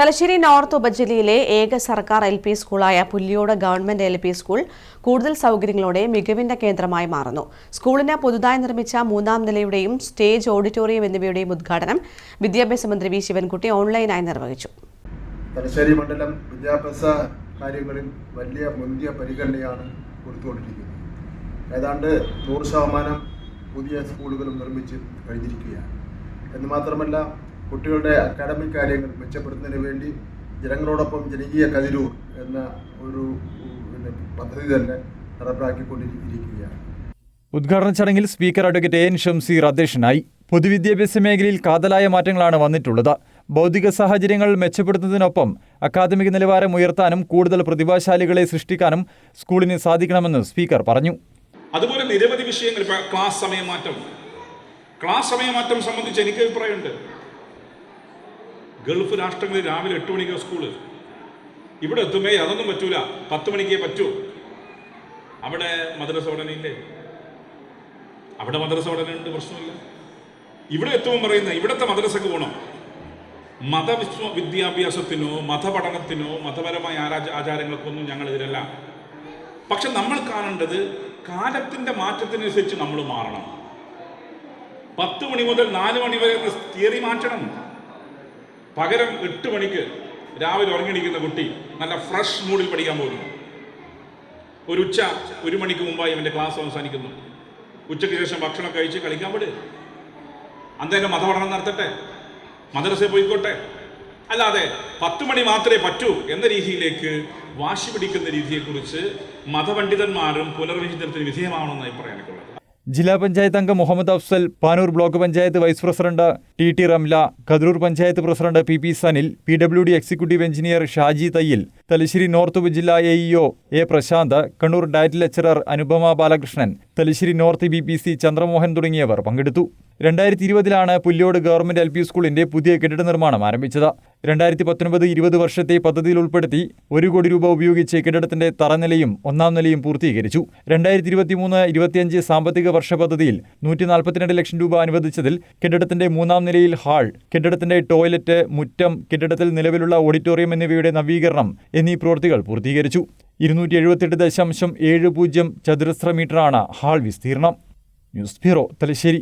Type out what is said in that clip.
Thalassery north ഉപജില്ലയിലെ ഏക സർക്കാർ എൽ.പി. സ്കൂളായ പുല്ലിയോട് ഗവൺമെന്റ് എൽ.പി. സ്കൂൾ കൂടുതൽ സൗകര്യങ്ങളോടെ മികവിന്റെ കേന്ദ്രമായി മാറുന്നു. സ്കൂളിന് പുതുതായി നിർമ്മിച്ച 3ാം നിലയുടെയും സ്റ്റേജ് ഓഡിറ്റോറിയം എന്നിവയുടെയും ഉദ്ഘാടനം വിദ്യാഭ്യാസ മന്ത്രി വി. ശിവൻകുട്ടി ഓൺലൈനായി നിർവഹിച്ചു. തലശ്ശേരി മണ്ഡലം വിദ്യാഭ്യാസ കാര്യങ്ങളിൽ വലിയ മുന്തിയ പരിഗണനയാണ് കൊടുത്തുകൊണ്ടിരിക്കുന്നത്. ഏതാണ്ട് 100% പുതിയ സ്കൂളുകളും നിർമ്മിച്ച് കഴിഞ്ഞിരിക്കുകയാണ്. എന്ന് മാത്രമല്ല, കുട്ടികളുടെ അക്കാഡമിക് കാര്യങ്ങൾ മെച്ചപ്പെടുത്തുന്നതിന് വേണ്ടി ജനങ്ങളോടൊപ്പം ജനകീയ കതിരൂർ എന്ന ഒരു പദ്ധതി തന്നെ നടപ്പിലാക്കിക്കൊണ്ടിരിക്കുകയാണ്. ഉദ്ഘാടന ചടങ്ങിൽ സ്പീക്കർ അഡ്വക്കേറ്റ് എൻ ഷംസീർ അധ്യക്ഷനായി. പൊതുവിദ്യാഭ്യാസ മേഖലയിൽ കാതലായ മാറ്റങ്ങളാണ് വന്നിട്ടുള്ളത്. ഭൗതിക സാഹചര്യങ്ങൾ മെച്ചപ്പെടുത്തുന്നതിനൊപ്പം അക്കാദമിക് നിലവാരം ഉയർത്താനും കൂടുതൽ പ്രതിഭാശാലികളെ സൃഷ്ടിക്കാനും സ്കൂളിന് സാധിക്കണമെന്ന് സ്പീക്കർ പറഞ്ഞു. അതുപോലെ നിരവധി വിഷയങ്ങൾ, ക്ലാസ് സമയമാറ്റം സംബന്ധിച്ച് എനിക്ക് അഭിപ്രായമുണ്ട്. ഗൾഫ് രാഷ്ട്രങ്ങളിൽ രാവിലെ 8 മണിക്ക് സ്കൂള്, ഇവിടെ എത്തുമേ അതൊന്നും പറ്റൂല, 10 മണിക്കേ പറ്റൂ. അവിടെ മദ്രസ ഉടനെയില്ലേ? അവിടെ മദ്രസ ഉടനുണ്ട്, പ്രശ്നമില്ല. ഇവിടെ എത്തുമ്പോൾ പറയുന്നത് ഇവിടുത്തെ മദ്രസക്ക് പോകണം. വിദ്യാഭ്യാസത്തിനോ മതപഠനത്തിനോ മതപരമായ ആചാരങ്ങൾക്കൊന്നും ഞങ്ങളെതിരല്ല. പക്ഷെ നമ്മൾ കാണേണ്ടത് കാലത്തിന്റെ മാറ്റത്തിനനുസരിച്ച് നമ്മൾ മാറണം. 10 മണി മുതൽ 4 മണി വരെ തിയറി മാറ്റണം. പകരം 8 മണിക്ക് രാവിലെ ഉറങ്ങിയിരിക്കുന്ന കുട്ടി നല്ല ഫ്രഷ് മൂഡിൽ പഠിക്കാൻ പോകുന്നു. ഒരു 1 മണിക്ക് മുമ്പായി അവൻ്റെ ക്ലാസ് അവസാനിക്കുന്നു. ഉച്ചയ്ക്ക് ശേഷം ഭക്ഷണം കഴിച്ച് കളിക്കാൻ വിട്. അന്നേരം മതപഠനം നടത്തട്ടെ, മദ്രസയിൽ പോയിക്കോട്ടെ. അല്ലാതെ 10 മണി മാത്രമേ പറ്റൂ എന്ന രീതിയിലേക്ക് വാശി പിടിക്കുന്ന രീതിയെക്കുറിച്ച് മതപണ്ഡിതന്മാരും പുനർവിചിന്തനത്തിന് വിധേയമാവണമെന്ന് അഭിപ്രായമാണുള്ളത്. ജില്ലാ പഞ്ചായത്ത് അംഗം Muhammad Afsal, Panoor block panchayat vice president T Ramla, Kathiroor panchayat president P Sanil, PWD executive engineer Shaji Thayyil, Thalassery north ഉപജില്ലാ AEO A Prashanth, Kannur DIET lecturer Anupama Balakrishnan, Thalassery north BPC Chandramohan തുടങ്ങിയവർ പങ്കെടുത്തു. 2020 പുല്ലിയോട് ഗവൺമെന്റ് LP സ്കൂളിന്റെ പുതിയ കെട്ടിട നിർമ്മാണം ആരംഭിച്ചത്. 2019-20 വർഷത്തെ പദ്ധതിയിൽ ഉൾപ്പെടുത്തി 1 കോടി രൂപ ഉപയോഗിച്ച് കെട്ടിടത്തിന്റെ തറനിലയും 1ാം നിലയും പൂർത്തീകരിച്ചു. 2023-25 സാമ്പത്തിക വർഷ പദ്ധതിയിൽ 142 ലക്ഷം രൂപ അനുവദിച്ചതിൽ കെട്ടിടത്തിന്റെ 3ാം നിലയിൽ ഹാൾ, കെട്ടിടത്തിന്റെ ടോയ്ലറ്റ്, മുറ്റം, കെട്ടിടത്തിൽ നിലവിലുള്ള ഓഡിറ്റോറിയം എന്നിവയുടെ നവീകരണം എന്നീ പ്രവൃത്തികൾ പൂർത്തീകരിച്ചു. 278.70 ചതുരശ്ര മീറ്ററാണ് ഹാൾ വിസ്തീർണം. News bureau, Thalassery.